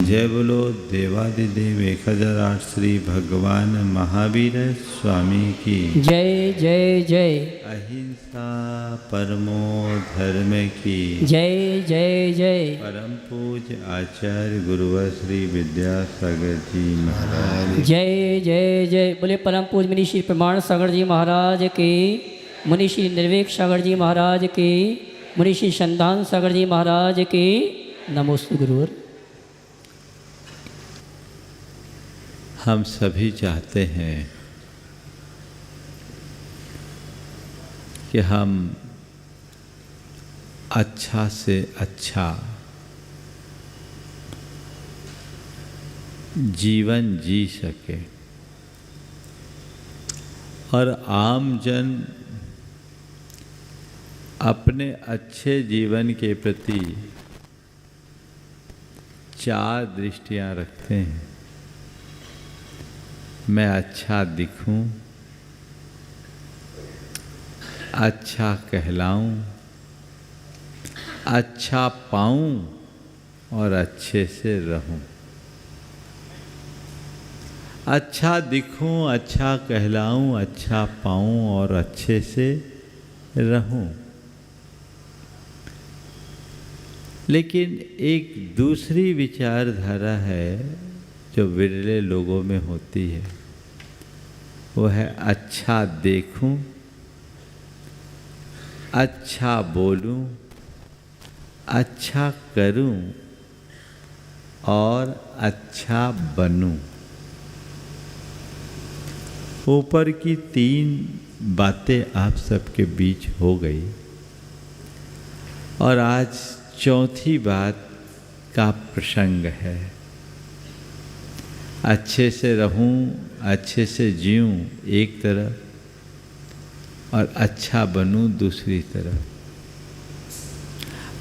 जय बोलो देवादिदेव 1008 श्री भगवान महावीर स्वामी की जय जय जय। अहिंसा परमो धर्म की जय जय जय। परम पूज्य आचार्य गुरुवर श्री विद्यासागर जी महाराज जय जय जय। बोले परम पूज्य मुनि श्री प्रमाण सागर जी महाराज के, मुनि श्री निर्वेक सागर जी महाराज के, मुनि श्री संधान सागर जी महाराज के। नमोस्तु गुरुवर। हम सभी चाहते हैं कि हम अच्छा से अच्छा जीवन जी सके और आम जन अपने अच्छे जीवन के प्रति चार दृष्टियां रखते हैं। मैं अच्छा दिखूं, अच्छा कहलाऊं, अच्छा पाऊं और अच्छे से रहूं। अच्छा दिखूं, अच्छा कहलाऊं, अच्छा पाऊं और अच्छे से रहूं। लेकिन एक दूसरी विचारधारा है जो विरले लोगों में होती है, वो है अच्छा देखूं, अच्छा बोलूं, अच्छा करूं और अच्छा बनूं। ऊपर की तीन बातें आप सबके बीच हो गई और आज चौथी बात का प्रसंग है। अच्छे से रहूं, अच्छे से जीऊं एक तरफ और अच्छा बनूं दूसरी तरफ।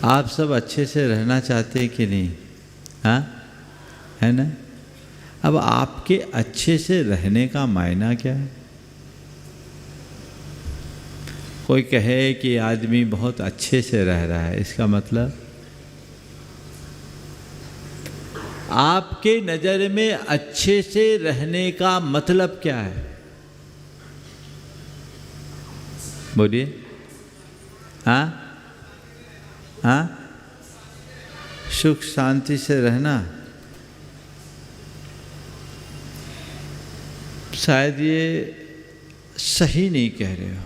आप सब अच्छे से रहना चाहते हैं कि नहीं? हाँ, है ना? अब आपके अच्छे से रहने का मायना क्या है? कोई कहे कि आदमी बहुत अच्छे से रह रहा है, इसका मतलब आपके नज़र में अच्छे से रहने का मतलब क्या है? बोलिए। हाँ हाँ, सुख शांति से रहना। शायद ये सही नहीं कह रहे हो।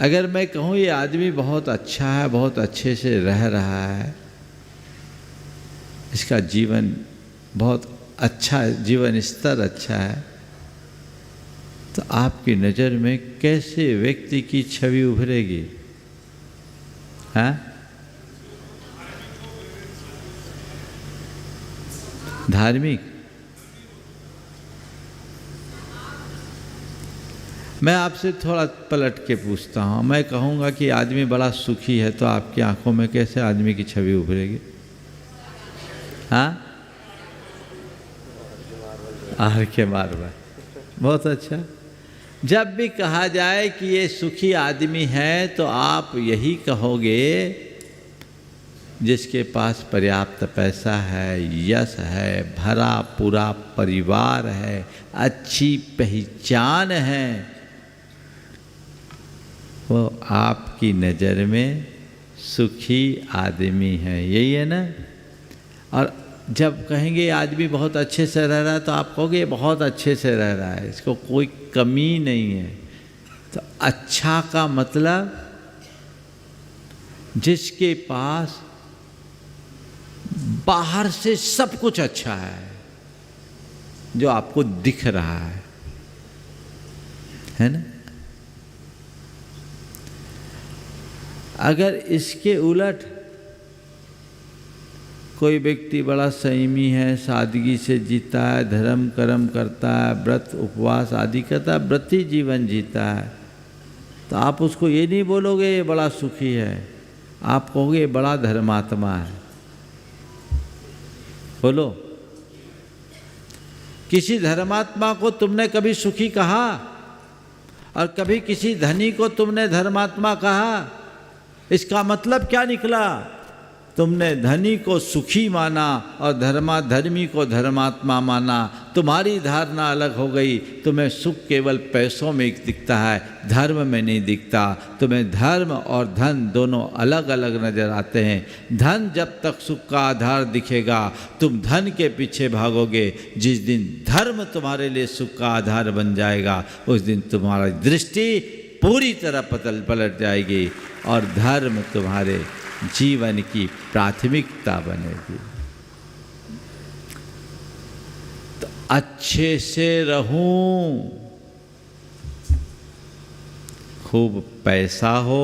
अगर मैं कहूँ ये आदमी बहुत अच्छा है, बहुत अच्छे से रह रहा है, इसका जीवन बहुत अच्छा, जीवन स्तर अच्छा है, तो आपकी नज़र में कैसे व्यक्ति की छवि उभरेगी? हाँ, धार्मिक। मैं आपसे थोड़ा पलट के पूछता हूँ, मैं कहूँगा कि आदमी बड़ा सुखी है, तो आपकी आंखों में कैसे आदमी की छवि उभरेगी? हाँ, आर के मारवा। बहुत अच्छा। जब भी कहा जाए कि ये सुखी आदमी है, तो आप यही कहोगे जिसके पास पर्याप्त पैसा है, यश है, भरा पूरा परिवार है, अच्छी पहचान है, वो आपकी नज़र में सुखी आदमी है। यही है ना? और जब कहेंगे आदमी बहुत अच्छे से रह रहा है, तो आप कहोगे बहुत अच्छे से रह रहा है, इसको कोई कमी नहीं है। तो अच्छा का मतलब जिसके पास बाहर से सब कुछ अच्छा है, जो आपको दिख रहा है ना? अगर इसके उलट कोई व्यक्ति बड़ा संयमी है, सादगी से जीता है, धर्म कर्म करता है, व्रत उपवास आदि करता है, व्रती जीवन जीता है, तो आप उसको ये नहीं बोलोगे ये बड़ा सुखी है, आप कहोगे ये बड़ा धर्मात्मा है। बोलो, किसी धर्मात्मा को तुमने कभी सुखी कहा और कभी किसी धनी को तुमने धर्मात्मा कहा? इसका मतलब क्या निकला? तुमने धनी को सुखी माना और धर्माधर्मी को धर्मात्मा माना। तुम्हारी धारणा अलग हो गई। तुम्हें सुख केवल पैसों में दिखता है, धर्म में नहीं दिखता। तुम्हें धर्म और धन दोनों अलग अलग नज़र आते हैं। धन जब तक सुख का आधार दिखेगा तुम धन के पीछे भागोगे। जिस दिन धर्म तुम्हारे लिए सुख का आधार बन जाएगा उस दिन तुम्हारी दृष्टि पूरी तरह पलट जाएगी और धर्म तुम्हारे जीवन की प्राथमिकता बनेगी। तो अच्छे से रहूं, खूब पैसा हो,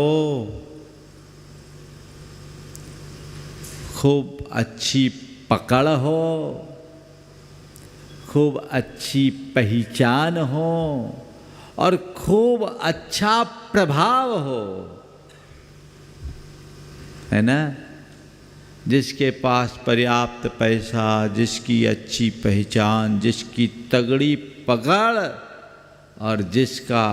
खूब अच्छी पकड़ हो, खूब अच्छी पहचान हो और खूब अच्छा प्रभाव हो, है ना। जिसके पास पर्याप्त पैसा, जिसकी अच्छी पहचान, जिसकी तगड़ी पकड़ और जिसका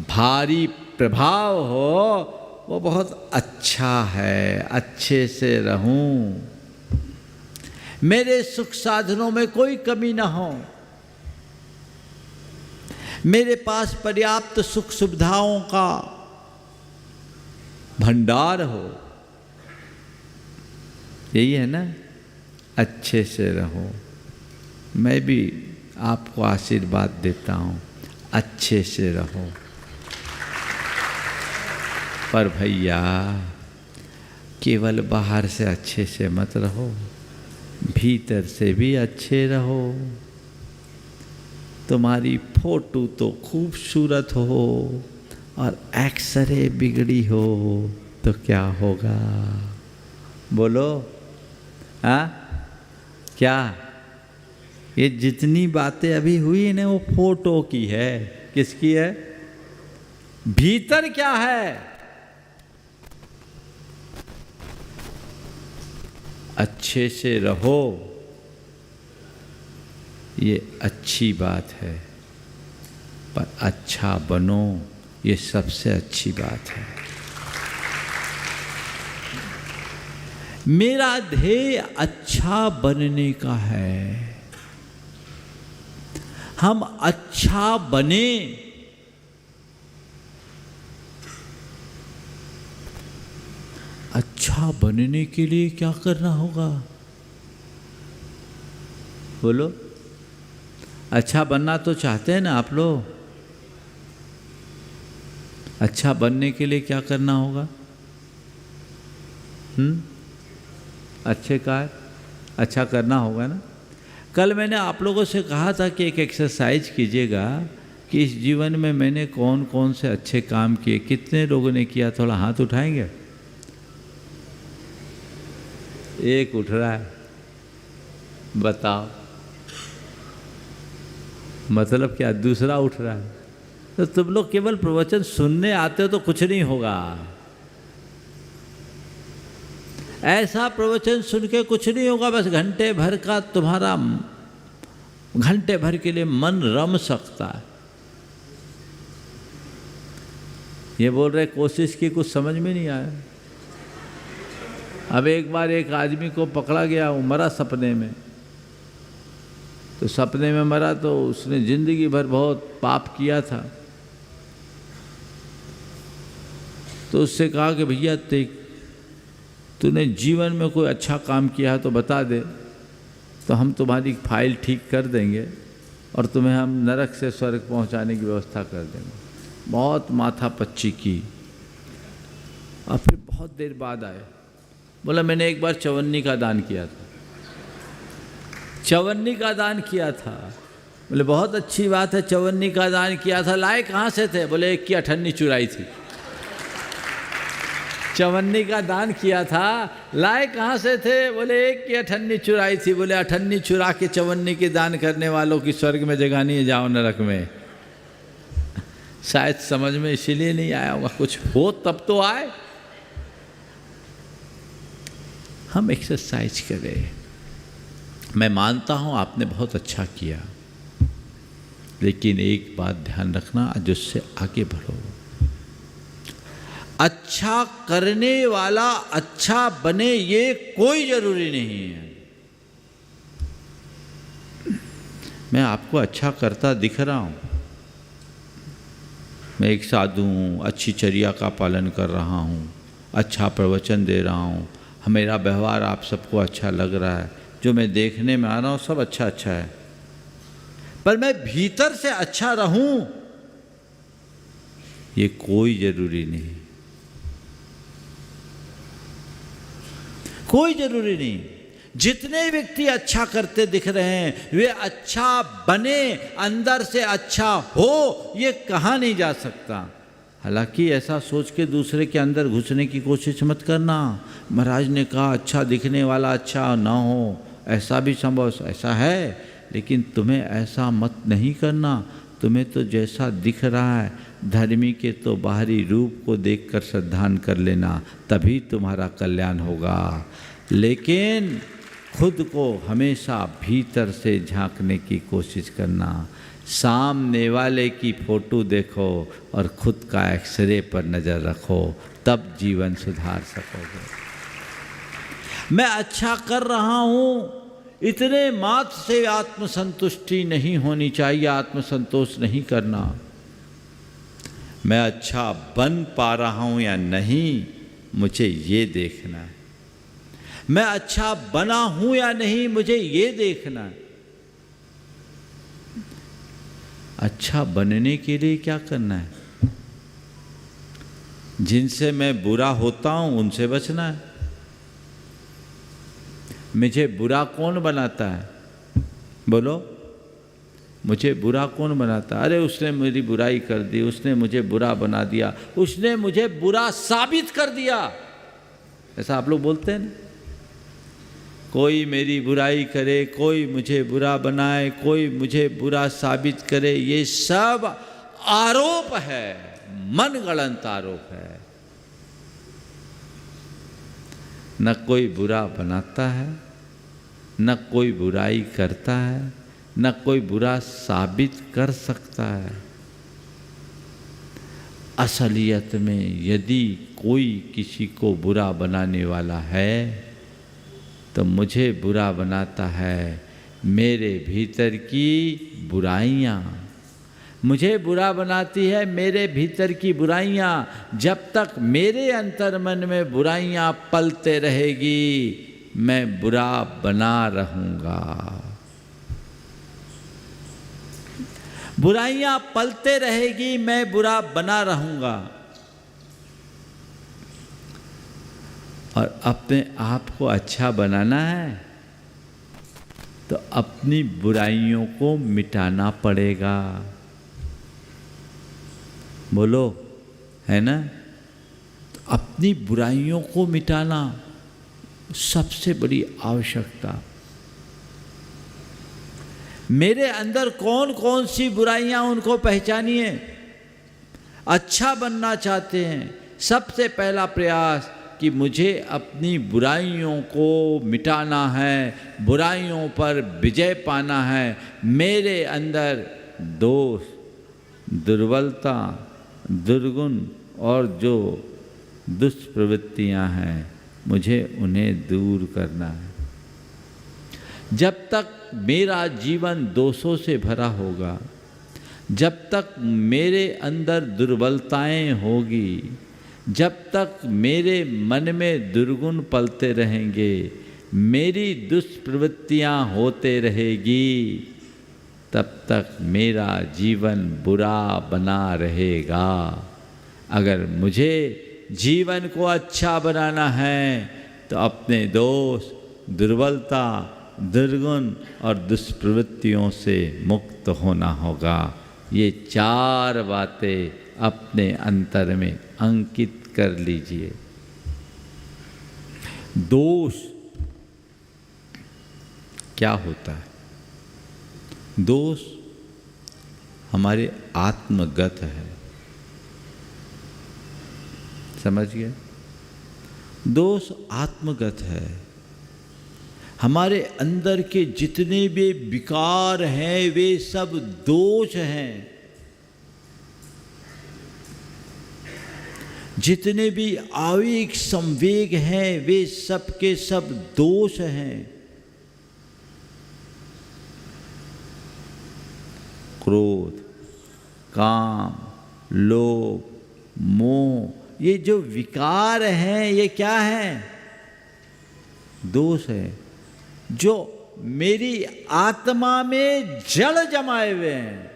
भारी प्रभाव हो वो बहुत अच्छा है। अच्छे से रहूं, मेरे सुख साधनों में कोई कमी ना हो, मेरे पास पर्याप्त सुख सुविधाओं का भंडार हो। यही है ना, अच्छे से रहो। मैं भी आपको आशीर्वाद देता हूँ, अच्छे से रहो। पर भैया केवल बाहर से अच्छे से मत रहो, भीतर से भी अच्छे रहो। तुम्हारी फोटो तो खूबसूरत हो और एक्सरे बिगड़ी हो तो क्या होगा? बोलो हाँ क्या? ये जितनी बातें अभी हुई ना वो फोटो की है। किसकी है? भीतर क्या है? अच्छे से रहो, ये अच्छी बात है, पर अच्छा बनो, ये सबसे अच्छी बात है। मेरा ध्येय अच्छा बनने का है। हम अच्छा बने, अच्छा बनने के लिए क्या करना होगा? बोलो, अच्छा बनना तो चाहते हैं ना आप लोग? अच्छा बनने के लिए क्या करना होगा? अच्छे का अच्छा करना होगा ना। कल मैंने आप लोगों से कहा था कि एक एक्सरसाइज कीजिएगा कि इस जीवन में मैंने कौन कौन से अच्छे काम किए। कितने लोगों ने किया? थोड़ा हाथ उठाएंगे? एक उठ रहा है, बताओ मतलब क्या? दूसरा उठ रहा है। तो तुम लोग केवल प्रवचन सुनने आते हो तो कुछ नहीं होगा। ऐसा प्रवचन सुन के कुछ नहीं होगा। बस घंटे भर का तुम्हारा, घंटे भर के लिए मन रम सकता है। ये बोल रहे कोशिश की, कुछ समझ में नहीं आया। अब एक बार एक आदमी को पकड़ा गया, वो मरा सपने में। तो सपने में मरा तो उसने जिंदगी भर बहुत पाप किया था। तो उससे कहा कि भैया तूने जीवन में कोई अच्छा काम किया है तो बता दे, तो हम तुम्हारी फाइल ठीक कर देंगे और तुम्हें हम नरक से स्वर्ग पहुंचाने की व्यवस्था कर देंगे। बहुत माथा पच्ची की और फिर बहुत देर बाद आए, बोला मैंने एक बार चवन्नी का दान किया था। चवन्नी का दान किया था। बोले बहुत अच्छी बात है, चवन्नी का दान किया था। लाए कहाँ से थे? बोले एक की अठन्नी चुराई थी। चवन्नी का दान किया था, लाए कहाँ से थे? बोले एक की अठन्नी चुराई थी। बोले अठन्नी चुरा के चवन्नी के दान करने वालों की स्वर्ग में जगह नहीं है, जाओ नरक में। शायद समझ में इसीलिए नहीं आया होगा। कुछ हो तब तो आए। हम एक्सरसाइज करें। मैं मानता हूँ आपने बहुत अच्छा किया, लेकिन एक बात ध्यान रखना, आज उससे आगे बढ़ो। अच्छा करने वाला अच्छा बने ये कोई जरूरी नहीं है। मैं आपको अच्छा करता दिख रहा हूँ, मैं एक साधु हूँ, अच्छी चर्या का पालन कर रहा हूँ, अच्छा प्रवचन दे रहा हूँ, मेरा व्यवहार आप सबको अच्छा लग रहा है, जो मैं देखने में आ रहा हूँ सब अच्छा अच्छा है, पर मैं भीतर से अच्छा रहूं ये कोई जरूरी नहीं, कोई जरूरी नहीं। जितने व्यक्ति अच्छा करते दिख रहे हैं वे अच्छा बने, अंदर से अच्छा हो ये कहा नहीं जा सकता। हालांकि ऐसा सोच के दूसरे के अंदर घुसने की कोशिश मत करना। महाराज ने कहा अच्छा दिखने वाला अच्छा ना हो, ऐसा भी संभव ऐसा है, लेकिन तुम्हें ऐसा मत नहीं करना। तुम्हें तो जैसा दिख रहा है धर्मी के तो बाहरी रूप को देखकर श्रद्धान कर लेना, तभी तुम्हारा कल्याण होगा। लेकिन खुद को हमेशा भीतर से झांकने की कोशिश करना। सामने वाले की फोटो देखो और खुद का एक्सरे पर नज़र रखो, तब जीवन सुधार सकोगे। मैं अच्छा कर रहा हूँ इतने मात्र से आत्मसंतुष्टि नहीं होनी चाहिए, आत्मसंतोष नहीं करना। मैं अच्छा बन पा रहा हूँ या नहीं मुझे ये देखना है। मैं अच्छा बना हूँ या नहीं मुझे ये देखना है। अच्छा बनने के लिए क्या करना है? जिनसे मैं बुरा होता हूँ उनसे बचना है। मुझे बुरा कौन बनाता है? बोलो, मुझे बुरा कौन बनाता है? अरे उसने मेरी बुराई कर दी, उसने मुझे बुरा बना दिया, उसने मुझे बुरा साबित कर दिया, ऐसा आप लोग बोलते हैं ना। कोई मेरी बुराई करे, कोई मुझे बुरा बनाए, कोई मुझे बुरा साबित करे, ये सब आरोप है, मनगढ़ंत आरोप है। न कोई बुरा बनाता है, न कोई बुराई करता है, न कोई बुरा साबित कर सकता है। असलियत में यदि कोई किसी को बुरा बनाने वाला है तो मुझे बुरा बनाता है मेरे भीतर की बुराइयाँ, मुझे बुरा बनाती है मेरे भीतर की बुराइयाँ। जब तक मेरे अंतर मन में बुराइयाँ पलते रहेगी मैं बुरा बना रहूँगा। बुराइयाँ पलते रहेगी मैं बुरा बना रहूँगा। और अपने आप को अच्छा बनाना है तो अपनी बुराइयों को मिटाना पड़ेगा। बोलो, है ना? तो अपनी बुराइयों को मिटाना सबसे बड़ी आवश्यकता। मेरे अंदर कौन कौन सी बुराइयां उनको पहचानिए। अच्छा बनना चाहते हैं, सबसे पहला प्रयास कि मुझे अपनी बुराइयों को मिटाना है, बुराइयों पर विजय पाना है। मेरे अंदर दोष, दुर्बलता, दुर्गुण और जो दुष्प्रवृत्तियां हैं मुझे उन्हें दूर करना है। जब तक मेरा जीवन दोषों से भरा होगा, जब तक मेरे अंदर दुर्बलताएं होगी, जब तक मेरे मन में दुर्गुण पलते रहेंगे, मेरी दुष्प्रवृत्तियां होते रहेगी, तब तक मेरा जीवन बुरा बना रहेगा। अगर मुझे जीवन को अच्छा बनाना है तो अपने दोष, दुर्बलता, दुर्गुण और दुष्प्रवृत्तियों से मुक्त होना होगा। ये चार बातें अपने अंतर में अंकित कर लीजिए। दोष क्या होता है? दोष हमारे आत्मगत है, समझ गए? दोष आत्मगत है। हमारे अंदर के जितने भी विकार हैं वे सब दोष हैं। जितने भी आवेग संवेग हैं वे सब के सब दोष हैं। क्रोध, काम, लोभ, मोह, ये जो विकार हैं ये क्या है? दोष है, जो मेरी आत्मा में जड़ जमाए हुए हैं।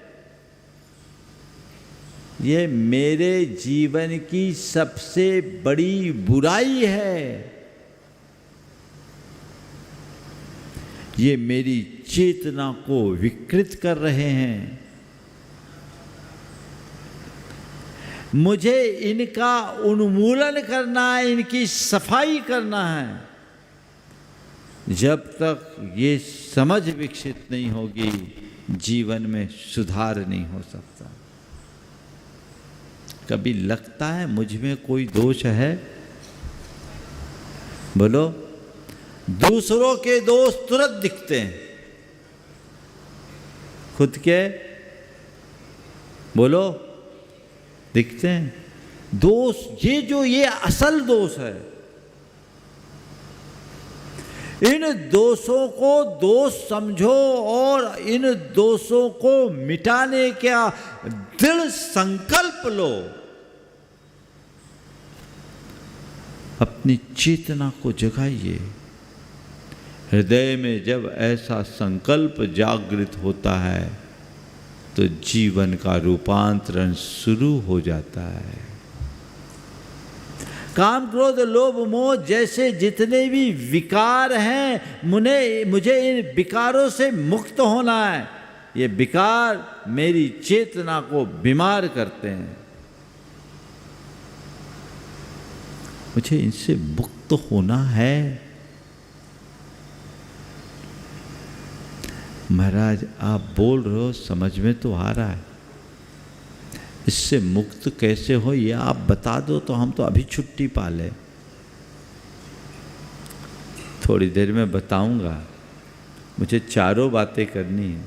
ये मेरे जीवन की सबसे बड़ी बुराई है। ये मेरी चेतना को विकृत कर रहे हैं। मुझे इनका उन्मूलन करना है, इनकी सफाई करना है। जब तक ये समझ विकसित नहीं होगी, जीवन में सुधार नहीं हो सकता। कभी लगता है मुझ में कोई दोष है? बोलो। दूसरों के दोष तुरंत दिखते हैं, खुद के बोलो दिखते हैं। दोष ये असल दोष है। इन दोषों को दोष समझो और इन दोषों को मिटाने का दृढ़ संकल्प लो। अपनी चेतना को जगाइए। हृदय में जब ऐसा संकल्प जागृत होता है तो जीवन का रूपांतरण शुरू हो जाता है। काम, क्रोध, लोभ, मोह जैसे जितने भी विकार हैं, मुझे इन विकारों से मुक्त होना है। ये विकार मेरी चेतना को बीमार करते हैं। मुझे इनसे मुक्त होना है। महाराज आप बोल रहे हो, समझ में तो आ रहा है। इससे मुक्त कैसे हो ये आप बता दो तो हम तो अभी छुट्टी पा लें। थोड़ी देर में बताऊंगा। मुझे चारों बातें करनी है,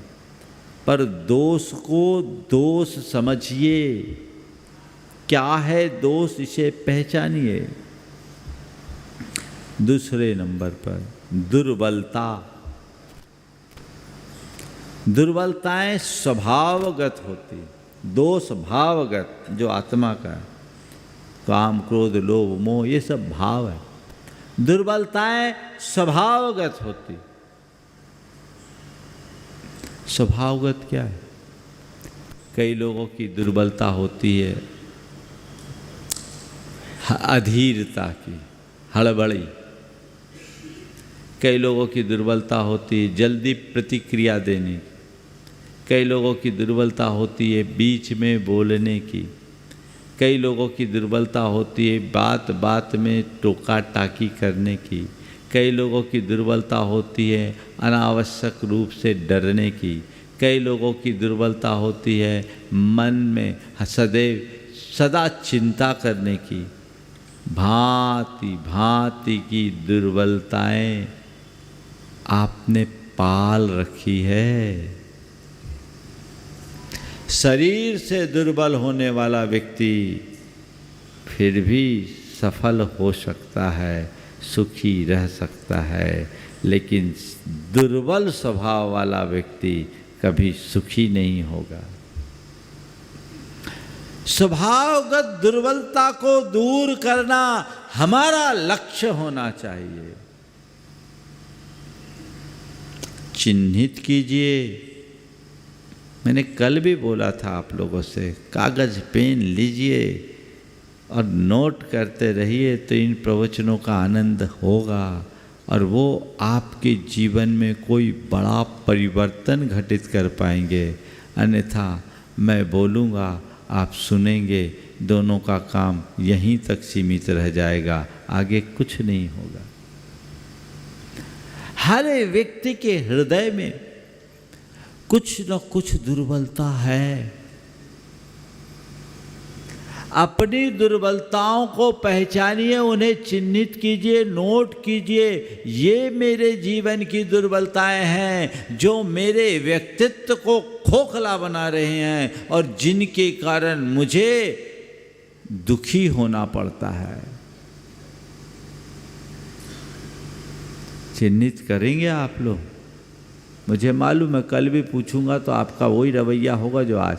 पर दोष को दोष समझिए। क्या है दोष, इसे पहचानिए। दूसरे नंबर पर दुर्बलता। दुर्बलताएं स्वभावगत होती, दोष भावगत, जो आत्मा का है। काम, क्रोध, लोभ, मोह ये सब भाव है। दुर्बलताएं स्वभावगत होती। स्वभावगत क्या है? कई लोगों की दुर्बलता होती है अधीरता की, हड़बड़ी। कई लोगों की दुर्बलता होती है जल्दी प्रतिक्रिया देने की। कई लोगों की दुर्बलता होती है बीच में बोलने की। कई लोगों की दुर्बलता होती है बात बात में टोका टाकी करने की। कई लोगों की दुर्बलता होती है अनावश्यक रूप से डरने की। कई लोगों की दुर्बलता होती है मन में सदा चिंता करने की। भांति भांति की दुर्बलताएं आपने पाल रखी है। शरीर से दुर्बल होने वाला व्यक्ति फिर भी सफल हो सकता है, सुखी रह सकता है, लेकिन दुर्बल स्वभाव वाला व्यक्ति कभी सुखी नहीं होगा। स्वभावगत दुर्बलता को दूर करना हमारा लक्ष्य होना चाहिए। चिन्हित कीजिए। मैंने कल भी बोला था आप लोगों से, कागज पेन लीजिए और नोट करते रहिए तो इन प्रवचनों का आनंद होगा और वो आपके जीवन में कोई बड़ा परिवर्तन घटित कर पाएंगे। अन्यथा मैं बोलूँगा, आप सुनेंगे, दोनों का काम यहीं तक सीमित रह जाएगा, आगे कुछ नहीं होगा। हर व्यक्ति के हृदय में कुछ न कुछ दुर्बलता है। अपनी दुर्बलताओं को पहचानिए, उन्हें चिन्हित कीजिए, नोट कीजिए। ये मेरे जीवन की दुर्बलताएं हैं जो मेरे व्यक्तित्व को खोखला बना रहे हैं और जिनके कारण मुझे दुखी होना पड़ता है। चिन्हित करेंगे आप लोग? मुझे मालूम है कल भी पूछूंगा तो आपका वही रवैया होगा जो आज।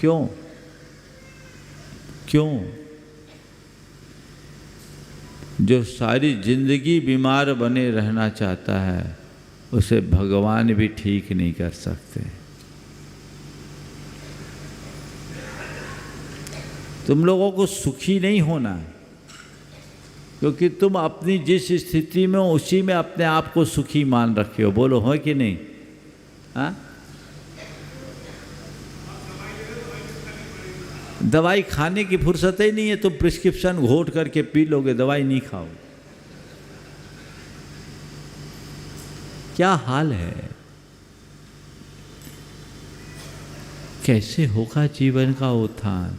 क्यों? क्यों? जो सारी जिंदगी बीमार बने रहना चाहता है उसे भगवान भी ठीक नहीं कर सकते। तुम लोगों को सुखी नहीं होना है, क्योंकि तुम अपनी जिस स्थिति में हो उसी में अपने आप को सुखी मान रखे हो। बोलो हो कि नहीं? हाँ, दवाई खाने की फुर्सत ही नहीं है, तुम प्रिस्क्रिप्शन घोट करके पी लोगे, दवाई नहीं खाओ। क्या हाल है? कैसे होगा जीवन का उत्थान?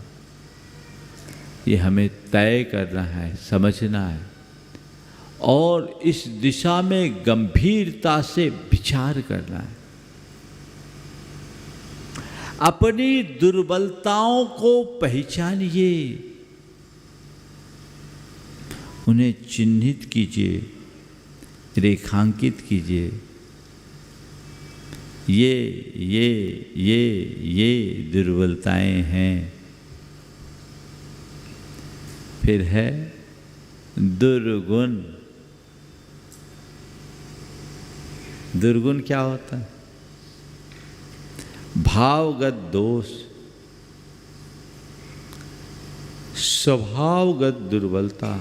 ये हमें तय करना है, समझना है और इस दिशा में गंभीरता से विचार करना है। अपनी दुर्बलताओं को पहचानिए, उन्हें चिन्हित कीजिए, रेखांकित कीजिए। ये दुर्बलताएं हैं। फिर है दुर्गुण। दुर्गुण क्या होता है? भावगत दोष, स्वभावगत दुर्बलता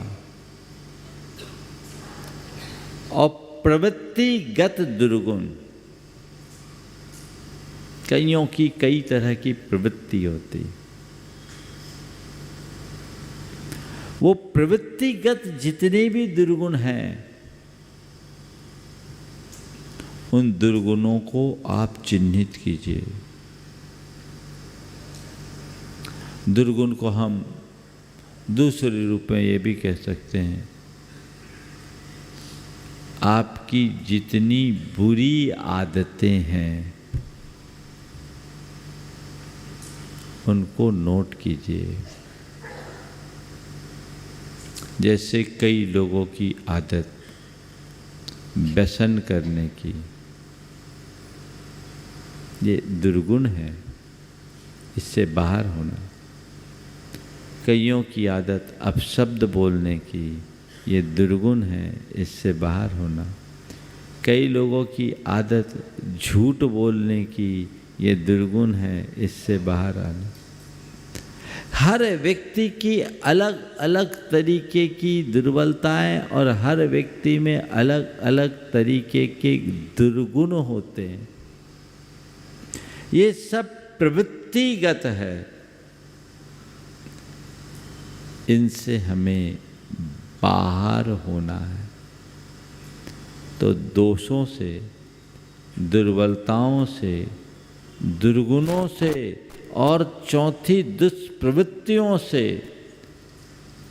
और प्रवृत्तिगत दुर्गुण। कईयों की कई तरह की प्रवृत्ति होती। वो प्रवृत्तिगत जितने भी दुर्गुण हैं, उन दुर्गुणों को आप चिन्हित कीजिए। दुर्गुण को हम दूसरे रूप में ये भी कह सकते हैं, आपकी जितनी बुरी आदतें हैं उनको नोट कीजिए। जैसे कई लोगों की आदत व्यसन करने की, ये दुर्गुण है, इससे बाहर होना। कईयों की आदत अपशब्द बोलने की, ये दुर्गुण है, इससे बाहर होना। कई लोगों की आदत झूठ बोलने की, ये दुर्गुण है, इससे बाहर आना। हर व्यक्ति की अलग अलग तरीके की दुर्बलताएं और हर व्यक्ति में अलग अलग तरीके के दुर्गुण होते हैं। ये सब प्रवृत्तिगत है, इनसे हमें बाहर होना है। तो दोषों से, दुर्बलताओं से, दुर्गुणों से और चौथी दुष्प्रवृत्तियों से।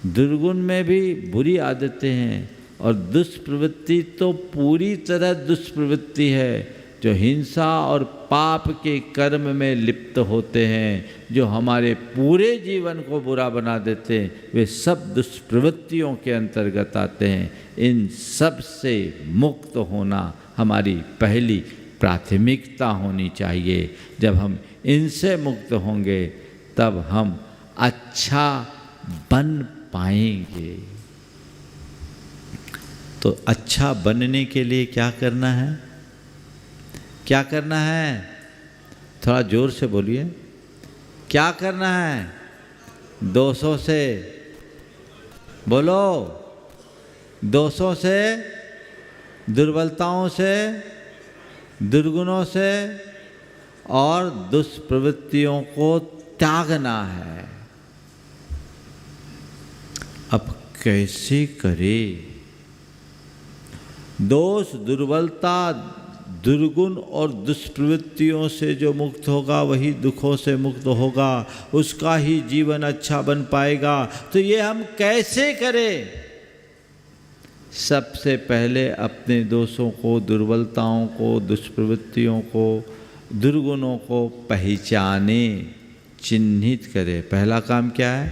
दुर्गुण में भी बुरी आदतें हैं और दुष्प्रवृत्ति तो पूरी तरह दुष्प्रवृत्ति है, जो हिंसा और पाप के कर्म में लिप्त होते हैं, जो हमारे पूरे जीवन को बुरा बना देते हैं, वे सब दुष्प्रवृत्तियों के अंतर्गत आते हैं। इन सब से मुक्त होना हमारी पहली प्राथमिकता होनी चाहिए। जब हम इनसे मुक्त होंगे तब हम अच्छा बन पाएंगे। तो अच्छा बनने के लिए क्या करना है? क्या करना है? थोड़ा जोर से बोलिए। क्या करना है? दोषों से बोलो, दोषों से, दुर्बलताओं से, दुर्गुणों से और दुष्प्रवृत्तियों को त्यागना है। अब कैसे करें? दोष, दुर्बलता, दुर्गुण और दुष्प्रवृत्तियों से जो मुक्त होगा वही दुखों से मुक्त होगा, उसका ही जीवन अच्छा बन पाएगा। तो ये हम कैसे करें? सबसे पहले अपने दोषों को, दुर्बलताओं को, दुष्प्रवृत्तियों को, दुर्गुणों को पहचाने, चिन्हित करे। पहला काम क्या है?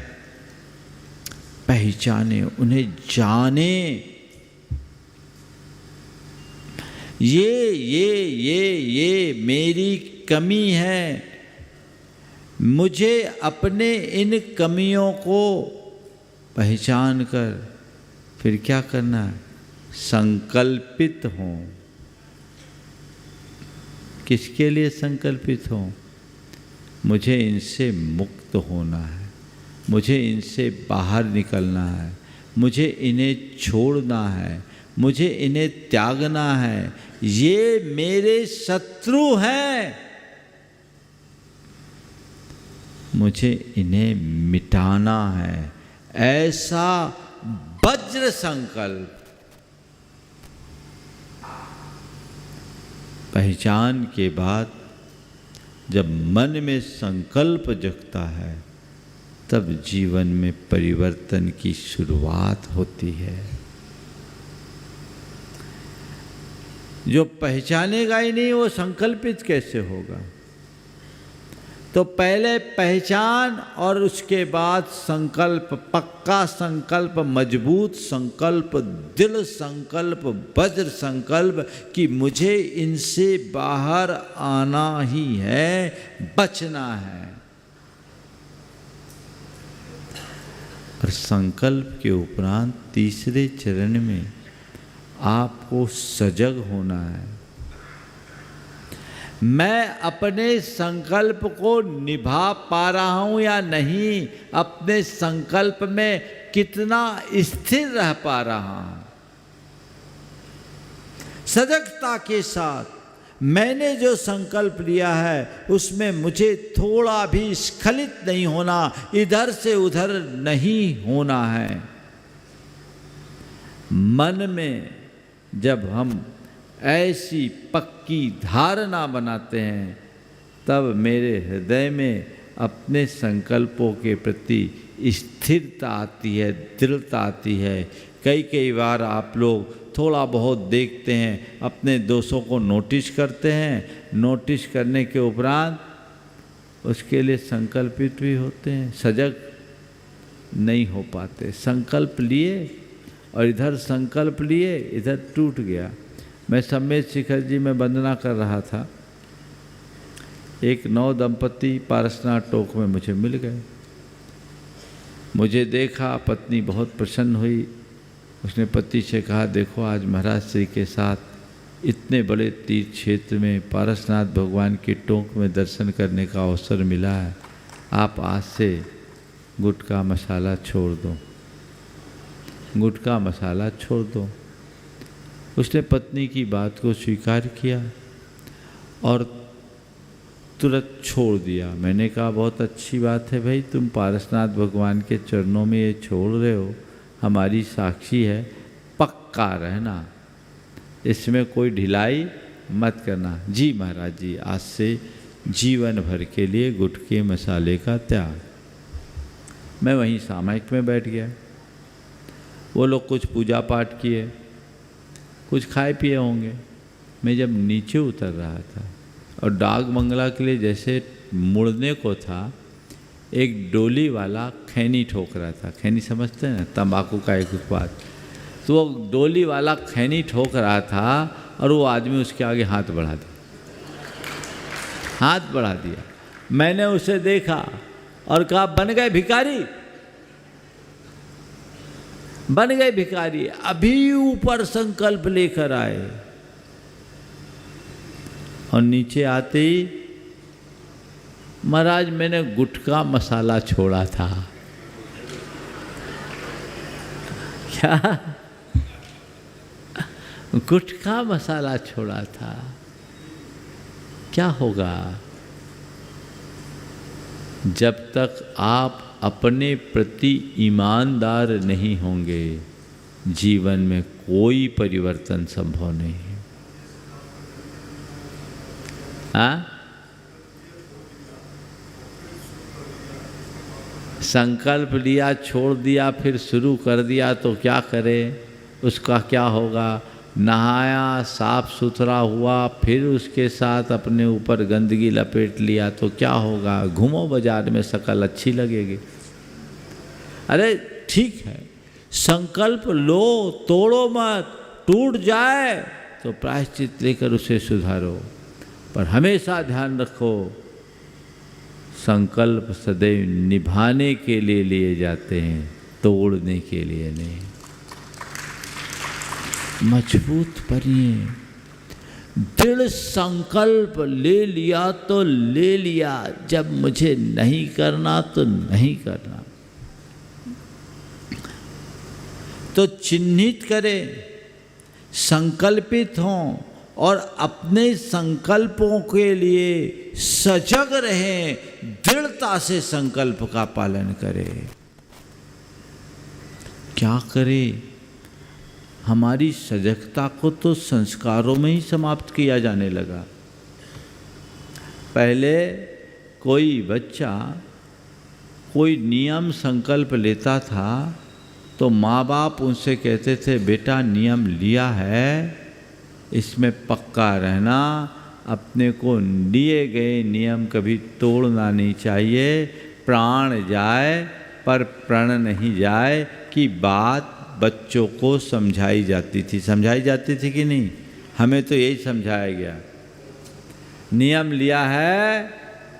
पहचाने, उन्हें जाने। ये मेरी कमी है, मुझे अपने इन कमियों को पहचान कर फिर क्या करना है? संकल्पित हों। किसके लिए संकल्पित हों? मुझे इनसे मुक्त होना है, मुझे इनसे बाहर निकलना है, मुझे इन्हें छोड़ना है, मुझे इन्हें त्यागना है। ये मेरे शत्रु हैं, मुझे इन्हें मिटाना है। ऐसा वज्र संकल्प। पहचान के बाद जब मन में संकल्प जगता है तब जीवन में परिवर्तन की शुरुआत होती है। जो पहचानेगा ही नहीं वो संकल्पित कैसे होगा? तो पहले पहचान और उसके बाद संकल्प, पक्का संकल्प, मजबूत संकल्प, दृढ़ संकल्प, वज्र संकल्प कि मुझे इनसे बाहर आना ही है, बचना है। और संकल्प के उपरांत तीसरे चरण में आपको सजग होना है। मैं अपने संकल्प को निभा पा रहा हूं या नहीं, अपने संकल्प में कितना स्थिर रह पा रहा हूं। सजगता के साथ मैंने जो संकल्प लिया है उसमें मुझे थोड़ा भी स्खलित नहीं होना, इधर से उधर नहीं होना है। मन में जब हम ऐसी पक्की धारणा बनाते हैं तब मेरे हृदय में अपने संकल्पों के प्रति स्थिरता आती है, दृढ़ता आती है। कई बार आप लोग थोड़ा बहुत देखते हैं, अपने दोषों को नोटिस करते हैं, नोटिस करने के उपरांत उसके लिए संकल्पित भी होते हैं, सजग नहीं हो पाते। संकल्प लिए और इधर संकल्प लिए, इधर टूट गया। मैं सम्मेद शिखर जी में वंदना कर रहा था, एक नव दंपति पारसनाथ टोक में मुझे मिल गए। मुझे देखा, पत्नी बहुत प्रसन्न हुई। उसने पति से कहा, देखो आज महाराज श्री के साथ इतने बड़े तीर्थ क्षेत्र में पारसनाथ भगवान की टोक में दर्शन करने का अवसर मिला है, आप आज से गुटखा मसाला छोड़ दो, गुटखा मसाला छोड़ दो। उसने पत्नी की बात को स्वीकार किया और तुरंत छोड़ दिया। मैंने कहा बहुत अच्छी बात है भाई, तुम पारसनाथ भगवान के चरणों में ये छोड़ रहे हो, हमारी साक्षी है, पक्का रहना, इसमें कोई ढिलाई मत करना। जी महाराज जी, आज से जीवन भर के लिए गुटखे मसाले का त्याग। मैं वहीं सामायिक में बैठ गया। वो लोग कुछ पूजा पाठ किए, कुछ खाए पिए होंगे। मैं जब नीचे उतर रहा था और डाक बंगला के लिए जैसे मुड़ने को था, एक डोली वाला खैनी ठोक रहा था। खैनी समझते हैं ना, तंबाकू का एक उत्पाद। तो वो डोली वाला खैनी ठोक रहा था और वो आदमी उसके आगे हाथ बढ़ा दिया, हाथ बढ़ा दिया। मैंने उसे देखा और कहा, बन गए भिखारी, बन गए भिखारी। अभी ऊपर संकल्प लेकर आए और नीचे आते ही, महाराज मैंने गुटखा मसाला छोड़ा था। क्या? गुटखा मसाला छोड़ा था। क्या होगा? जब तक आप अपने प्रति ईमानदार नहीं होंगे, जीवन में कोई परिवर्तन संभव नहीं है। हाँ? संकल्प लिया, छोड़ दिया, फिर शुरू कर दिया तो क्या करें? उसका क्या होगा? नहाया, साफ सुथरा हुआ, फिर उसके साथ अपने ऊपर गंदगी लपेट लिया तो क्या होगा? घूमो बाजार में, शक्ल अच्छी लगेगी। अरे ठीक है, संकल्प लो, तोड़ो मत, टूट जाए तो प्रायश्चित लेकर उसे सुधारो, पर हमेशा ध्यान रखो संकल्प सदैव निभाने के लिए लिए जाते हैं, तोड़ने के लिए नहीं। मजबूत बनिए, दृढ़ संकल्प ले लिया तो ले लिया, जब मुझे नहीं करना तो नहीं करना। तो चिन्हित करें, संकल्पित हों और अपने संकल्पों के लिए सजग रहें, दृढ़ता से संकल्प का पालन करें। क्या करें? हमारी सजगता को तो संस्कारों में ही समाप्त किया जाने लगा। पहले कोई बच्चा कोई नियम संकल्प लेता था तो माँ बाप उनसे कहते थे, बेटा नियम लिया है, इसमें पक्का रहना, अपने को दिए गए नियम कभी तोड़ना नहीं चाहिए, प्राण जाए पर प्रण नहीं जाए की बात बच्चों को समझाई जाती थी। समझाई जाती थी कि नहीं? हमें तो यही समझाया गया, नियम लिया है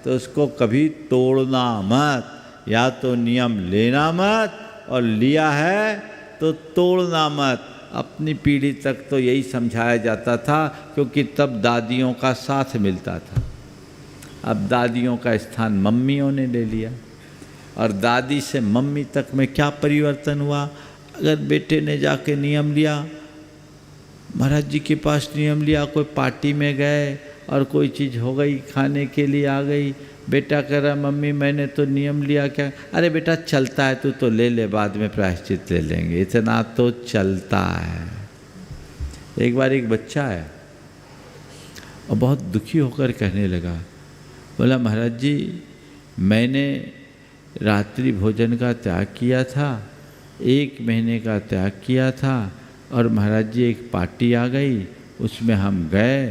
तो उसको कभी तोड़ना मत, या तो नियम लेना मत और लिया है तो तोड़ना मत। अपनी पीढ़ी तक तो यही समझाया जाता था, क्योंकि तब दादियों का साथ मिलता था। अब दादियों का स्थान मम्मियों ने ले लिया, और दादी से मम्मी तक में क्या परिवर्तन हुआ? अगर बेटे ने जाके नियम लिया, महाराज जी के पास नियम लिया, कोई पार्टी में गए और कोई चीज़ हो गई, खाने के लिए आ गई, बेटा कह रहा मम्मी मैंने तो नियम लिया। क्या? अरे बेटा चलता है, तू तो ले ले, बाद में प्रायश्चित ले लेंगे, इतना तो चलता है। एक बार एक बच्चा आया और बहुत दुखी होकर कहने लगा, बोला महाराज जी मैंने रात्रि भोजन का त्याग किया था, 1 महीने का त्याग किया था, और महाराज जी एक पार्टी आ गई, उसमें हम गए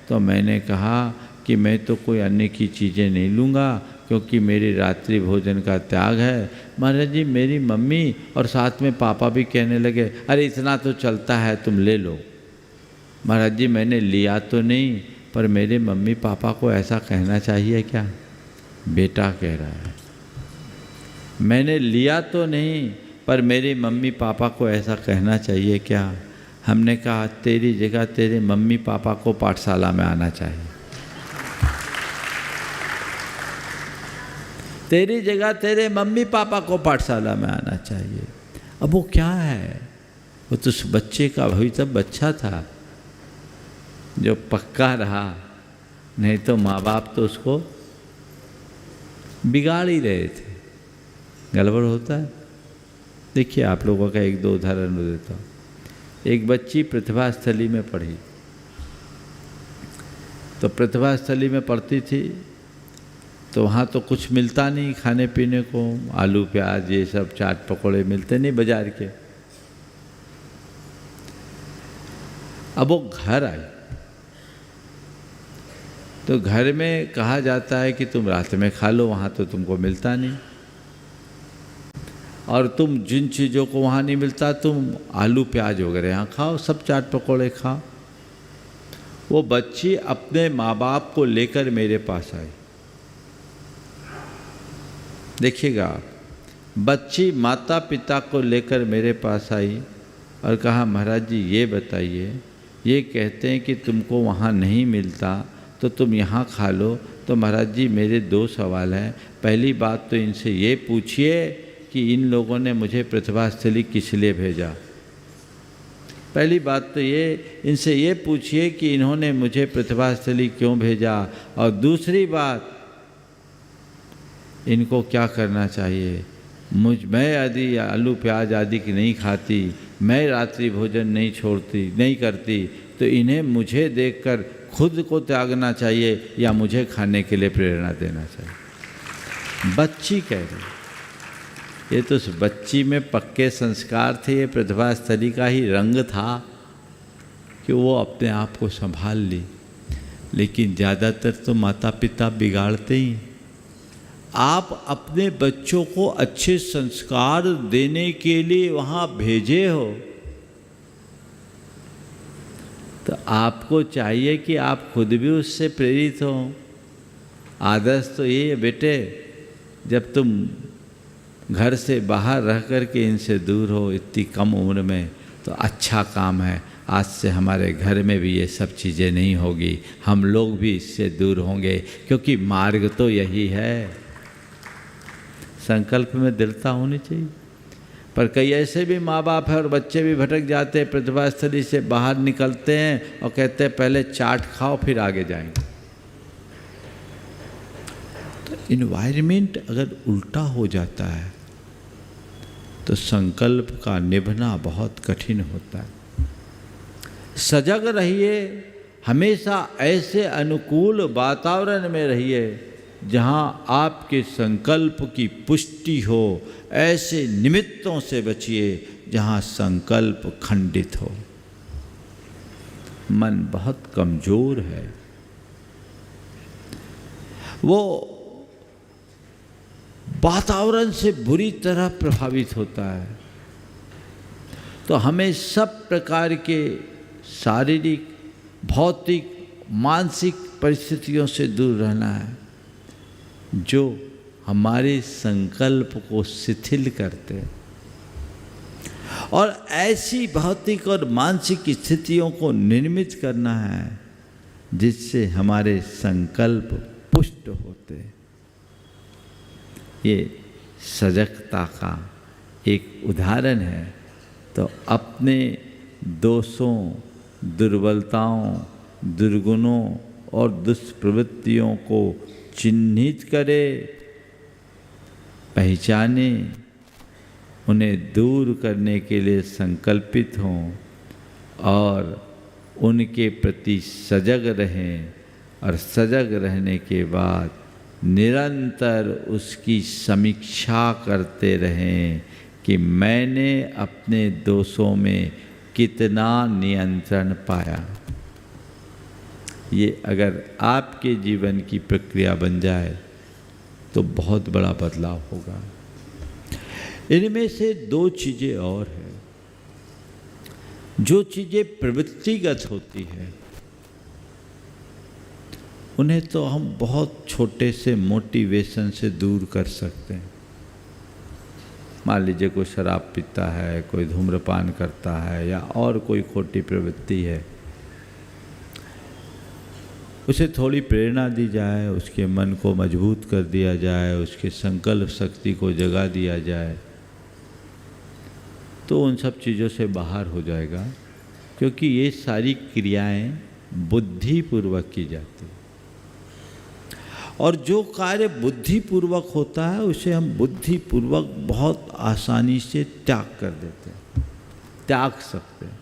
तो मैंने कहा कि मैं तो कोई अन्य की चीज़ें नहीं लूँगा, क्योंकि मेरी रात्रि भोजन का त्याग है। महाराज जी मेरी मम्मी और साथ में पापा भी कहने लगे, अरे इतना तो चलता है, तुम ले लो। महाराज जी मैंने लिया तो नहीं, पर मेरे मम्मी पापा को ऐसा कहना चाहिए क्या? बेटा कह रहा है, मैंने लिया तो नहीं, पर मेरे मम्मी पापा को ऐसा कहना चाहिए क्या? हमने कहा तेरी जगह तेरे मम्मी पापा को पाठशाला में आना चाहिए, तेरी जगह तेरे मम्मी पापा को पाठशाला में आना चाहिए। अब वो क्या है? वो तो उस बच्चे का भविष्य बच्चा था जो पक्का रहा, नहीं तो माँ बाप तो उसको बिगाड़ ही रहे थे। गड़बड़ होता है। देखिए आप लोगों का 1-2 उदाहरण देता हूँ। एक बच्ची प्रतिभा स्थली में पढ़ी, तो प्रतिभा स्थली में पढ़ती थी तो वहाँ तो कुछ मिलता नहीं खाने पीने को, आलू प्याज ये सब चाट पकौड़े मिलते नहीं बाजार के। अब वो घर आई तो घर में कहा जाता है कि तुम रात में खा लो, वहाँ तो तुमको मिलता नहीं, और तुम जिन चीज़ों को वहाँ नहीं मिलता तुम आलू प्याज वगैरह यहाँ खाओ, सब चाट पकौड़े खाओ। वो बच्ची अपने माँ बाप को लेकर मेरे पास आई। देखिएगा, बच्ची माता पिता को लेकर मेरे पास आई और कहा महाराज जी ये बताइए, ये कहते हैं कि तुमको वहाँ नहीं मिलता तो तुम यहाँ खा लो। तो महाराज जी मेरे 2 सवाल हैं। पहली बात तो इनसे ये पूछिए कि इन लोगों ने मुझे प्रतिभा स्थली किस लिए भेजा। पहली बात तो ये, इनसे ये पूछिए कि इन्होंने मुझे प्रतिभा स्थली क्यों भेजा, और दूसरी बात इनको क्या करना चाहिए। मैं यदि आलू प्याज आदि की नहीं खाती, मैं रात्रि भोजन नहीं छोड़ती नहीं करती, तो इन्हें मुझे देखकर खुद को त्यागना चाहिए या मुझे खाने के लिए प्रेरणा देना चाहिए। बच्ची कह रही, ये तो उस बच्ची में पक्के संस्कार थे, ये प्रतिभा स्थली का ही रंग था कि वो अपने आप को संभाल ली, लेकिन ज़्यादातर तो माता पिता बिगाड़ते ही। आप अपने बच्चों को अच्छे संस्कार देने के लिए वहाँ भेजे हो, तो आपको चाहिए कि आप खुद भी उससे प्रेरित हो। आदर्श तो ये है बेटे, जब तुम घर से बाहर रह कर के इनसे दूर हो इतनी कम उम्र में, तो अच्छा काम है। आज से हमारे घर में भी ये सब चीज़ें नहीं होगी, हम लोग भी इससे दूर होंगे, क्योंकि मार्ग तो यही है। संकल्प में दृढ़ता होनी चाहिए। पर कई ऐसे भी माँ बाप हैं और बच्चे भी भटक जाते हैं, प्रतिभा स्थली से बाहर निकलते हैं और कहते हैं पहले चाट खाओ फिर आगे जाएंगे। तो इन्वायरमेंट अगर उल्टा हो जाता है तो संकल्प का निभना बहुत कठिन होता है। सजग रहिए, हमेशा ऐसे अनुकूल वातावरण में रहिए जहाँ आपके संकल्प की पुष्टि हो। ऐसे निमित्तों से बचिए जहाँ संकल्प खंडित हो। मन बहुत कमजोर है, वो वातावरण से बुरी तरह प्रभावित होता है। तो हमें सब प्रकार के शारीरिक, भौतिक, मानसिक परिस्थितियों से दूर रहना है जो हमारे संकल्प को शिथिल करते हैं, और ऐसी भौतिक और मानसिक स्थितियों को निर्मित करना है जिससे हमारे संकल्प पुष्ट होते हैं। ये सजगता का एक उदाहरण है। तो अपने दोषों, दुर्बलताओं, दुर्गुणों और दुष्प्रवृत्तियों को चिन्हित करें, पहचाने, उन्हें दूर करने के लिए संकल्पित हों और उनके प्रति सजग रहें, और सजग रहने के बाद निरंतर उसकी समीक्षा करते रहें कि मैंने अपने दोषों में कितना नियंत्रण पाया। ये अगर आपके जीवन की प्रक्रिया बन जाए तो बहुत बड़ा बदलाव होगा। इनमें से दो चीज़ें और हैं। जो चीज़ें प्रवृत्तिगत होती है उन्हें तो हम बहुत छोटे से मोटिवेशन से दूर कर सकते हैं। मान लीजिए कोई शराब पीता है, कोई धूम्रपान करता है, या और कोई खोटी प्रवृत्ति है, उसे थोड़ी प्रेरणा दी जाए, उसके मन को मजबूत कर दिया जाए, उसके संकल्प शक्ति को जगा दिया जाए, तो उन सब चीज़ों से बाहर हो जाएगा। क्योंकि ये सारी क्रियाएं बुद्धिपूर्वक की जाती हैं, और जो कार्य बुद्धिपूर्वक होता है उसे हम बुद्धिपूर्वक बहुत आसानी से त्याग कर देते हैं, त्याग सकते हैं।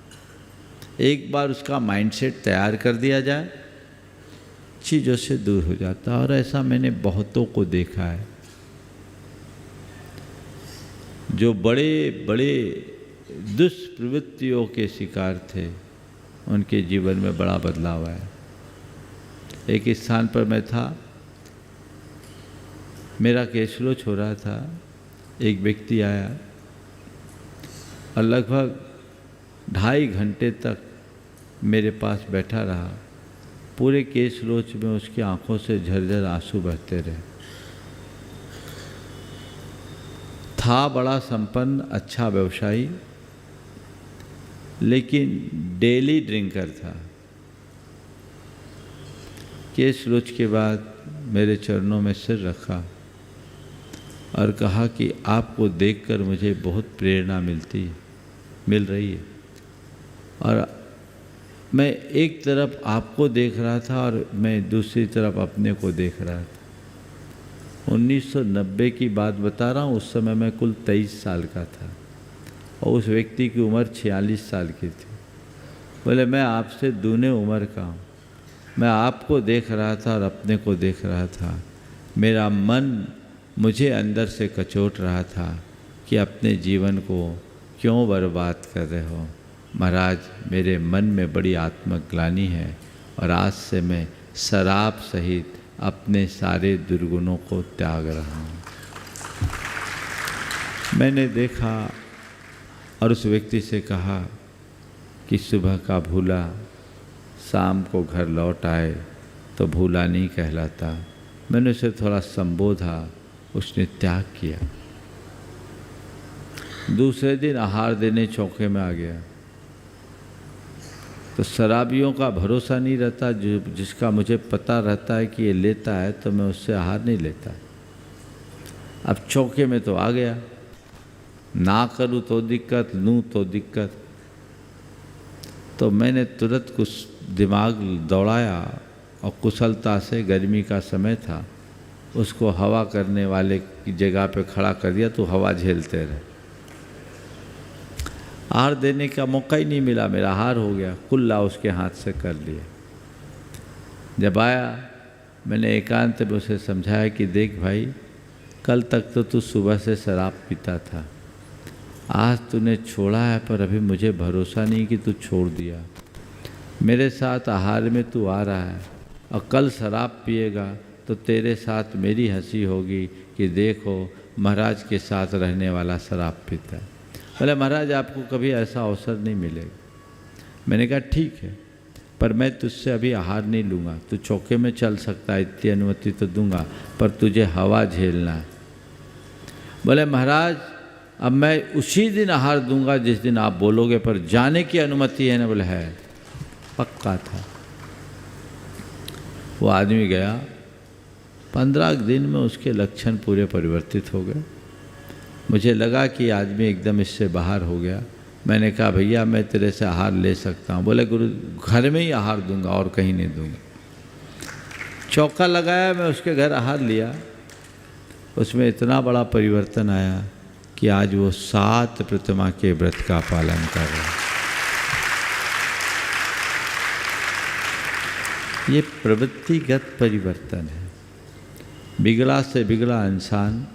एक बार उसका माइंडसेट तैयार कर दिया जाए, चीज़ों से दूर हो जाता है। और ऐसा मैंने बहुतों को देखा है जो बड़े बड़े दुष्प्रवृत्तियों के शिकार थे, उनके जीवन में बड़ा बदलाव आया। एक स्थान पर मैं था, मेरा कैशलोच हो रहा था, एक व्यक्ति आया और लगभग 2.5 घंटे तक मेरे पास बैठा रहा। पूरे कैशलोच में उसकी आंखों से झरझर आंसू बहते रहे। था बड़ा संपन्न, अच्छा व्यवसायी, लेकिन डेली ड्रिंकर था। कैशलोच के बाद मेरे चरणों में सिर रखा और कहा कि आपको देखकर मुझे बहुत प्रेरणा मिल रही है, और मैं एक तरफ आपको देख रहा था और मैं दूसरी तरफ अपने को देख रहा था। 1990 की बात बता रहा हूँ, उस समय मैं कुल 23 साल का था और उस व्यक्ति की उम्र 46 साल की थी। बोले मैं आपसे दूने उम्र का हूँ। मैं आपको देख रहा था और अपने को देख रहा था। मेरा मन मुझे अंदर से कचोट रहा था कि अपने जीवन को क्यों बर्बाद कर रहे हो, महाराज मेरे मन में बड़ी आत्मग्लानि है और आज से मैं शराब सहित अपने सारे दुर्गुणों को त्याग रहा हूँ। मैंने देखा और उस व्यक्ति से कहा कि सुबह का भूला शाम को घर लौट आए तो भूला नहीं कहलाता। मैंने उसे थोड़ा संबोधा, उसने त्याग किया। दूसरे दिन आहार देने चौके में आ गया। तो शराबियों का भरोसा नहीं रहता, जिसका मुझे पता रहता है कि ये लेता है तो मैं उससे आहार नहीं लेता। अब चौके में तो आ गया, ना करूँ तो दिक्कत, लूँ तो दिक्कत। तो मैंने तुरंत कुछ दिमाग दौड़ाया और कुशलता से, गर्मी का समय था, उसको हवा करने वाले की जगह पे खड़ा कर दिया तो हवा झेलते रहे। आहार देने का मौका ही नहीं मिला, मेरा आहार हो गया, कुल्ला उसके हाथ से कर लिया। जब आया मैंने एकांत में उसे समझाया कि देख भाई, कल तक तो तू सुबह से शराब पीता था, आज तूने छोड़ा है, पर अभी मुझे भरोसा नहीं कि तू छोड़ दिया। मेरे साथ आहार में तू आ रहा है और कल शराब पिएगा तो तेरे साथ मेरी हंसी होगी कि देखो महाराज के साथ रहने वाला शराब पीता है। बोले महाराज आपको कभी ऐसा अवसर नहीं मिलेगा। मैंने कहा ठीक है, पर मैं तुझसे अभी आहार नहीं लूँगा। तू चौके में चल सकता है, इतनी अनुमति तो दूंगा, पर तुझे हवा झेलना है। बोले महाराज अब मैं उसी दिन आहार दूंगा जिस दिन आप बोलोगे, पर जाने की अनुमति है ना? बोले है। पक्का था। वो आदमी गया, 15 दिन में उसके लक्षण पूरे परिवर्तित हो गए। मुझे लगा कि आदमी एकदम इससे बाहर हो गया। मैंने कहा भैया मैं तेरे से आहार ले सकता हूँ। बोले गुरु घर में ही आहार दूंगा और कहीं नहीं दूंगा। चौका लगाया, मैं उसके घर आहार लिया। उसमें इतना बड़ा परिवर्तन आया कि आज वो 7 प्रतिमा के व्रत का पालन कर रहा है। ये प्रवृत्तिगत परिवर्तन है। बिगड़ा से बिगड़ा इंसान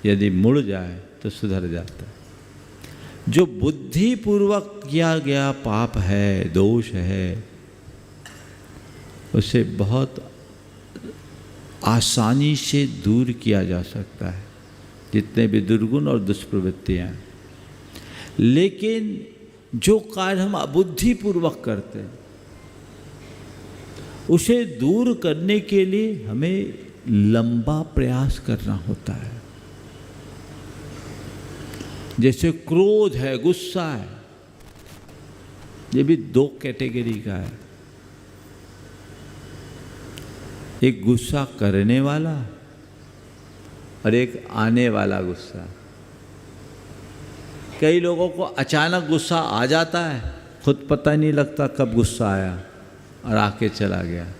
यदि मुड़ जाए तो सुधर जाता है। जो बुद्धिपूर्वक किया गया पाप है, दोष है, उसे बहुत आसानी से दूर किया जा सकता है, जितने भी दुर्गुण और दुष्प्रवृत्तियाँ। लेकिन जो कार्य हम अबुद्धिपूर्वक करते हैं, उसे दूर करने के लिए हमें लंबा प्रयास करना होता है। जैसे क्रोध है, गुस्सा है, ये भी 2 कैटेगरी का है। एक गुस्सा करने वाला और एक आने वाला गुस्सा। कई लोगों को अचानक गुस्सा आ जाता है, खुद पता नहीं लगता कब गुस्सा आया और आके चला गया।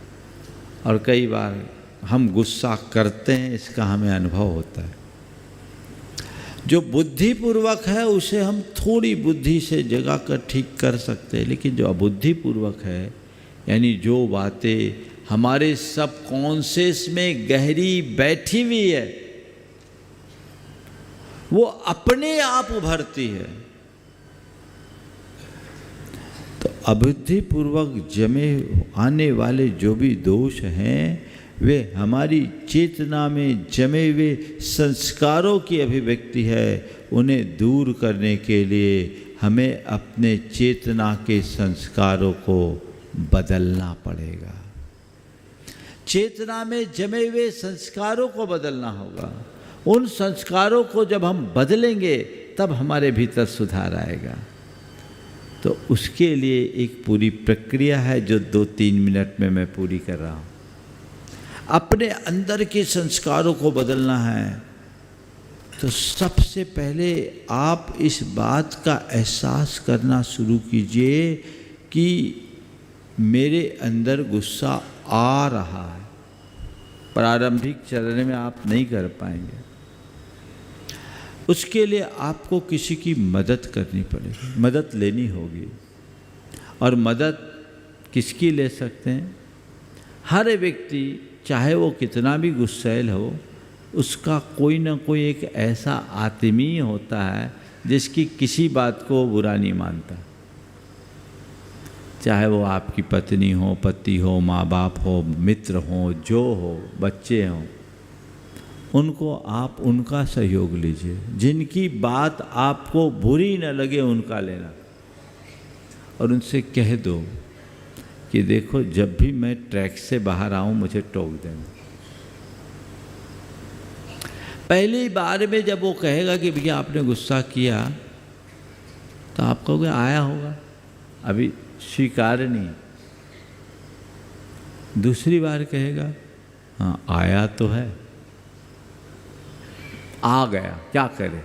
और कई बार हम गुस्सा करते हैं, इसका हमें अनुभव होता है। जो बुद्धिपूर्वक है उसे हम थोड़ी बुद्धि से जगा कर ठीक कर सकते हैं, लेकिन जो अबुद्धिपूर्वक है, यानी जो बातें हमारे सबकॉन्शियस में गहरी बैठी हुई है, वो अपने आप उभरती है। तो अबुद्धिपूर्वक जमे आने वाले जो भी दोष हैं, वे हमारी चेतना में जमे हुए संस्कारों की अभिव्यक्ति है। उन्हें दूर करने के लिए हमें अपने चेतना के संस्कारों को बदलना पड़ेगा। चेतना में जमे हुए संस्कारों को बदलना होगा। उन संस्कारों को जब हम बदलेंगे तब हमारे भीतर सुधार आएगा। तो उसके लिए एक पूरी प्रक्रिया है जो 2-3 मिनट में मैं पूरी कर रहा हूँ। अपने अंदर के संस्कारों को बदलना है तो सबसे पहले आप इस बात का एहसास करना शुरू कीजिए कि मेरे अंदर गुस्सा आ रहा है। प्रारंभिक चरण में आप नहीं कर पाएंगे। उसके लिए आपको किसी की मदद करनी पड़ेगी, मदद लेनी होगी। और मदद किसकी ले सकते हैं? हर व्यक्ति, चाहे वो कितना भी गुस्सैल हो, उसका कोई ना कोई एक ऐसा आत्मीय होता है जिसकी किसी बात को बुरा नहीं मानता। चाहे वो आपकी पत्नी हो, पति हो, माँ बाप हो, मित्र हो, जो हो, बच्चे हों, उनको आप उनका सहयोग लीजिए। जिनकी बात आपको बुरी न लगे उनका लेना, और उनसे कह दो कि देखो जब भी मैं ट्रैक से बाहर आऊँ मुझे टोक देना। पहली बार में जब वो कहेगा कि भैया आपने गुस्सा किया, तो आप कहोगे आया होगा, अभी स्वीकार नहीं। दूसरी बार कहेगा हाँ आया तो है, आ गया, क्या करे।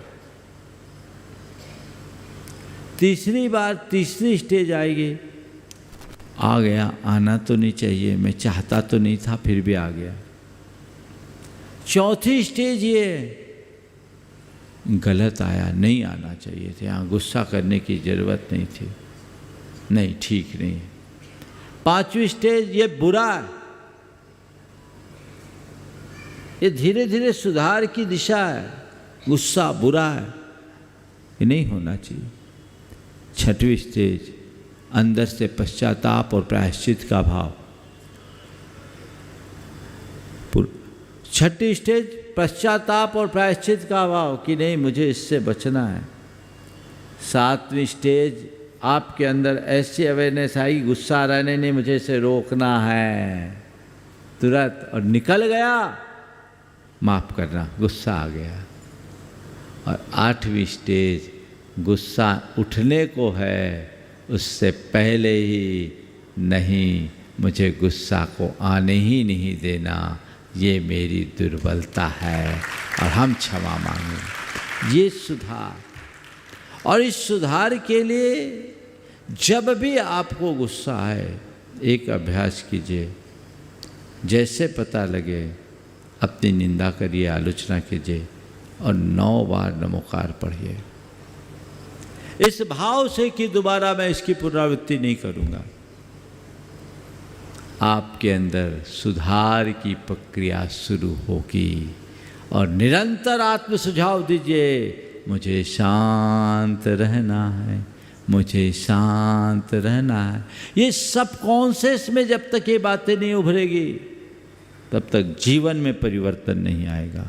तीसरी बार, तीसरी स्टेज आएगी, आ गया, आना तो नहीं चाहिए, मैं चाहता तो नहीं था फिर भी आ गया। चौथी स्टेज ये, गलत आया, नहीं आना चाहिए थे, यहाँ गुस्सा करने की ज़रूरत नहीं थी, नहीं ठीक नहीं है। पांचवी स्टेज ये बुरा है, ये धीरे धीरे सुधार की दिशा है, गुस्सा बुरा है, ये नहीं होना चाहिए। छठवीं स्टेज अंदर से पश्चाताप और प्रायश्चित का भाव। छठी स्टेज पश्चाताप और प्रायश्चित का भाव कि नहीं मुझे इससे बचना है। सातवीं स्टेज आपके अंदर ऐसी अवेयरनेस आई, गुस्सा आ रहा है, नहीं मुझे इसे रोकना है तुरंत, और निकल गया, माफ़ करना, गुस्सा आ गया। और आठवीं स्टेज गुस्सा उठने को है, उससे पहले ही नहीं, मुझे गुस्सा को आने ही नहीं देना, ये मेरी दुर्बलता है और हम क्षमा मांगें। ये सुधार, और इस सुधार के लिए जब भी आपको गुस्सा आए एक अभ्यास कीजिए, जैसे पता लगे अपनी निंदा करिए, आलोचना कीजिए और 9 बार नमोकार पढ़िए, इस भाव से कि दोबारा मैं इसकी पुनरावृत्ति नहीं करूँगा। आपके अंदर सुधार की प्रक्रिया शुरू होगी। और निरंतर आत्म सुझाव दीजिए, मुझे शांत रहना है, मुझे शांत रहना है। ये सब कॉन्शियस में जब तक ये बातें नहीं उभरेगी तब तक जीवन में परिवर्तन नहीं आएगा।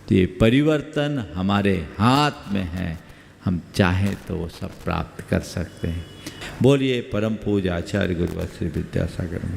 तो ये परिवर्तन हमारे हाथ में है, हम चाहें तो वो सब प्राप्त कर सकते हैं। बोलिए परम पूज्य आचार्य गुरुवर श्री विद्यासागर।